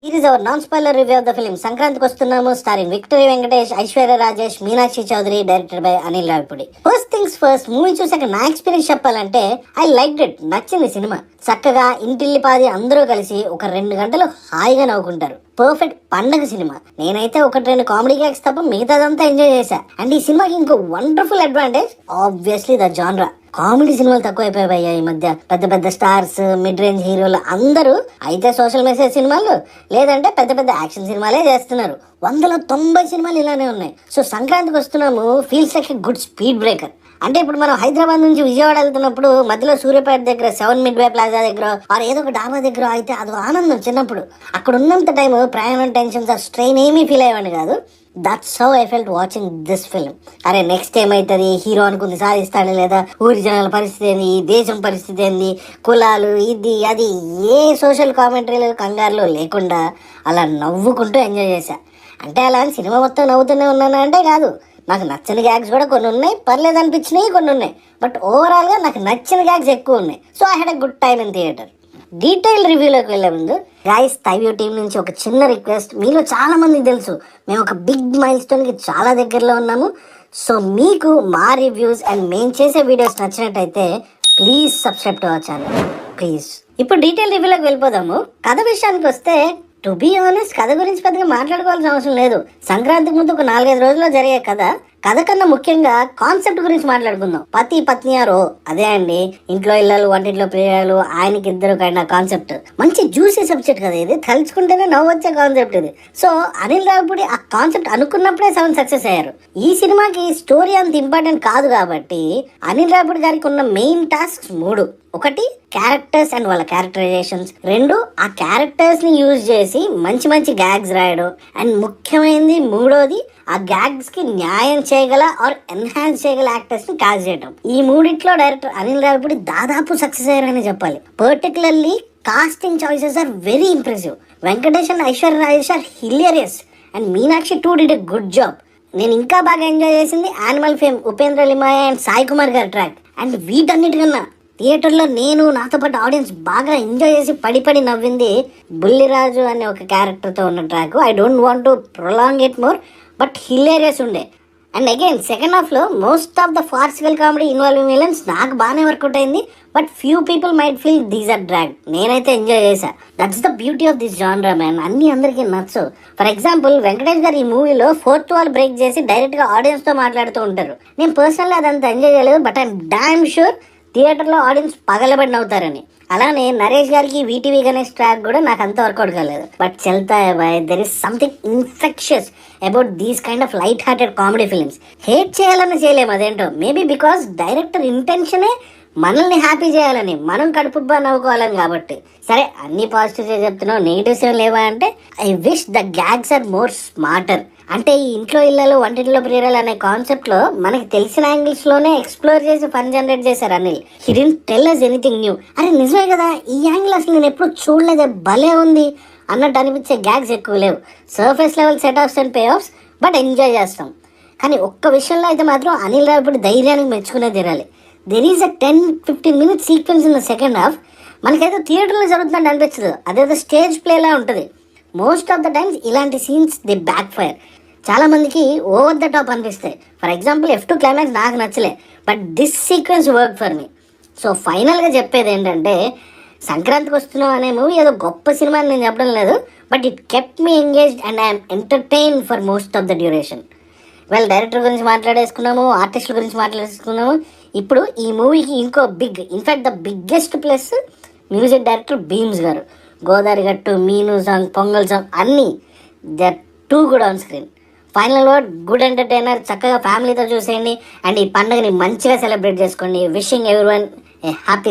Here is our non-spoiler review of the film Sankranthiki Vasthunnam starring Victory Venkatesh, Aishwarya Rajesh, Meenakshi Chaudhary, director by Anil Ravipudi. First things first, movie చూసాక నా experience చెప్పాలంటే I like it. నచ్చింది సినిమా. చక్కగా ఇంటిల్లిపాది అందరూ కలిసి ఒక 2 గంటలు హాయిగా నవ్వుకుంటారు. పర్ఫెక్ట్ పండగ సినిమా. నేనైతే 1-2 కామెడీ గ్యాగ్స్ తప్ప మిగతాదంతా ఎంజాయ్ చేశా. అండ్ ఈ సినిమాకి ఇంకో wonderful advantage obviously the genre. Comedy సినిమాలు తక్కువైపోయాయి ఈ మధ్య. పెద్ద పెద్ద స్టార్స్, మిడ్ రేంజ్ హీరోలు అందరూ అయితే సోషల్ మెసేజ్ సినిమాలు, లేదంటే పెద్ద పెద్ద యాక్షన్ సినిమాలే చేస్తున్నారు. 190 సినిమాలు ఇలానే ఉన్నాయి. సో సంక్రాంతికి వస్తున్నాము feels like a good speed breaker. అంటే ఇప్పుడు మనం హైదరాబాద్ నుంచి విజయవాడ వెళ్తున్నప్పుడు మధ్యలో సూర్యాపేట దగ్గర 7 మిడ్వే ప్లాజా దగ్గర ఆర్ ఏదో ఒక డాబా దగ్గర అయితే అది ఆనందం. చిన్నప్పుడు అక్కడ ఉన్నంత టైం ప్రయాణం టెన్షన్స్ ఆ స్ట్రెయిన్ ఏమీ ఫీల్ అయ్యేవాడిని కాదు. That's how I felt watching this film. అరే నెక్స్ట్ ఏమవుతుంది, హీరో అనుకుంది సాధిస్తాడు లేదా, ఊరి జనాల పరిస్థితి ఏంది, దేశం పరిస్థితి ఏంది, కులాలు ఇది అది ఏ సోషల్ కామెంటరీలు కంగారులు లేకుండా అలా నవ్వుకుంటూ ఎంజాయ్ చేశా. అంటే అలా సినిమా మొత్తం నవ్వుతూనే ఉన్నాను అంటే కాదు. నాకు నచ్చని గ్యాగ్స్ కూడా కొన్ని ఉన్నాయి, పర్లేదు అనిపించినవి కొన్ని ఉన్నాయి. బట్ ఓవరాల్గా నాకు నచ్చిన గ్యాగ్స్ ఎక్కువ ఉన్నాయి. So I had a good time in theatre. Detail రివ్యూలోకి వెళ్ళే ముందు గైస్, తైవ్యూ టీం నుంచి ఒక చిన్న రిక్వెస్ట్. మీలో చాలా మందికి తెలుసు మేము ఒక బిగ్ మైల్ స్టోన్కి చాలా దగ్గరలో ఉన్నాము. సో మీకు మా రివ్యూస్ అండ్ మేము చేసే వీడియోస్ నచ్చినట్టయితే please subscribe to our channel please. ఇప్పుడు డీటెయిల్ రివ్యూలోకి వెళ్ళిపోదాము. కథ విషయానికి వస్తే టు బీ ఆనెస్ట్ కథ గురించి పెద్దగా మాట్లాడుకోవాల్సిన అవసరం లేదు. సంక్రాంతికి ముందు ఒక 4-5 రోజుల్లో జరిగే కథ కన్నా ముఖ్యంగా కాన్సెప్ట్ గురించి మాట్లాడుకుందాం. పతి పత్ని ఆరో అదే అండి, ఇంట్లో ఇళ్ళలు వంటింట్లో ప్రియాలు, ఆయనకి 2 కైనా కాన్సెప్ట్. మంచి జ్యూసీ సబ్జెక్ట్ కదా ఇది, తలుచుకుంటేనే నవ్వు వచ్చే కాన్సెప్ట్ ఇది. సో అనిల్ రావిపూడి ఆ కాన్సెప్ట్ అనుకున్నప్పుడే 7 సక్సెస్ అయ్యారు. ఈ సినిమాకి స్టోరీ అంత ఇంపార్టెంట్ కాదు కాబట్టి అనిల్ రావిపూడి గారికి ఉన్న మెయిన్ టాస్క్స్ 3. 1 క్యారెక్టర్స్ అండ్ వాళ్ళ క్యారెక్టరైజేషన్స్. 2 ఆ క్యారెక్టర్స్ ని యూజ్ చేసి మంచి మంచి గ్యాగ్స్ రాయడం. అండ్ ముఖ్యమైనది 3వది ఆ గ్యాగ్స్ కి న్యాయం చేయగల ఆర్ ఎన్హాన్స్ చేయగల యాక్టర్స్ ని కాస్ట్ చేయడం. ఈ 3 డైరెక్టర్ అనిల్ రావిపూడి దాదాపు సక్సెస్ అయ్యారని చెప్పాలి. Particularly casting choices are very impressive. Venkatesh and Aishwarya Rajesh are hilarious and Meenakshi too did a good job. నేను ఇంకా బాగా ఎంజాయ్ చేసింది Animal fame Upendra Limaye and Sai Kumar garu track. And వీటన్నిటికన్నా థియేటర్లో నేను నాతో పాటు ఆడియన్స్ బాగా ఎంజాయ్ చేసి పడి నవ్వింది బుల్లిరాజు అనే ఒక క్యారెక్టర్తో ఉన్న track. I don't want to prolong it more, but hilarious ఉండే. అండ్ అగైన్ సెకండ్ హాఫ్లో most of the farcical comedy involving villains నాకు బాగానే వర్కౌట్ అయింది. But few people might feel these are drag. నేనైతే ఎంజాయ్ చేశా. That's the beauty of this genre man. అన్ని అందరికీ నచ్చవు. ఫర్ ఎగ్జాంపుల్ వెంకటేష్ గారు ఈ మూవీలో 4th వాల్ బ్రేక్ చేసి డైరెక్ట్గా ఆడియన్స్తో మాట్లాడుతూ ఉంటారు. నేను పర్సనల్గా అదంతా ఎంజాయ్ చేయలేదు, బట్ ఐఎమ్ డామ్ షూర్ థియేటర్లో ఆడియన్స్ పగలబడి నవ్వుతారని. అలానే నరేష్ గారికి వీటీవీ గణేష్ ట్రాక్ కూడా నాకు అంత వర్కౌట్ కాలేదు. బట్ చల్తా boy, there is something infectious about these kind of light hearted comedy films. Hate చేయాలని చేయలేము, అదేంటో. మేబీ బికాస్ డైరెక్టర్ ఇంటెన్షనే మనల్ని హ్యాపీ చేయాలని, మనం కడుపుబ్బా నవ్వుకోవాలని. కాబట్టి సరే, అన్ని పాజిటివ్స్ చెప్తున్నావు, నెగిటివ్స్ ఏం లేవా అంటే I wish the gags are more smarter. అంటే ఈ ఇంట్లో ఇళ్ళలు వంటింట్లో ప్రియురాలు అనే కాన్సెప్ట్ లో మనకి తెలిసిన యాంగిల్స్ లోనే ఎక్స్ప్లోర్ చేసి ఫన్ జనరేట్ చేశారు Anil. He didn't tell us anything new. అరే నిజమే కదా, ఈ యాంగిల్ అసలు నేను ఎప్పుడు చూడలేదే, భలే ఉంది అన్నట్టు అనిపించే గ్యాగ్స్ ఎక్కువ లేవు. Surface level set offs and pay offs, but enjoy చేస్తాం. కానీ ఒక్క విషయంలో అయితే మాత్రం అనిల్ రావిపూడి ధైర్యానికి మెచ్చుకునే తీరాలి. There is a 10-15 minute sequence in the second half. మనకైతే థియేటర్లో జరుగుతుందంటే అనిపించదు, అదేదో స్టేజ్ ప్లేలా ఉంటుంది. మోస్ట్ ఆఫ్ ద టైమ్స్ ఇలాంటి సీన్స్ ది బ్యాక్ ఫైర్. చాలా మందికి ఓవర్ ద టాప్ అనిపిస్తాయి. ఫర్ ఎగ్జాంపుల్ F2 క్లైమాక్స్ నాకు నచ్చలే, but this sequence work for me. So ఫైనల్గా చెప్పేది ఏంటంటే, సంక్రాంతికి వస్తున్నాం అనే మూవీ ఏదో గొప్ప సినిమా అని నేను చెప్పడం లేదు, but it kept me engaged and I'm entertain for most of the duration. Well, director గురించి మాట్లాడేసుకున్నాము, ఆర్టిస్టుల గురించి మాట్లాడేసుకున్నాము. ఇప్పుడు ఈ మూవీకి ఇంకో in fact the biggest plus music director Bheems garu. Godavari Gattu, Meenu song, Pongal song అన్నీ that too good on screen. Final word, good entertainer. చక్కగా ఫ్యామిలీతో చూసేయండి అండ్ ఈ పండుగని మంచిగా సెలబ్రేట్ చేసుకోండి. విషింగ్ ఎవ్రీవన్ ఏ హ్యాపీ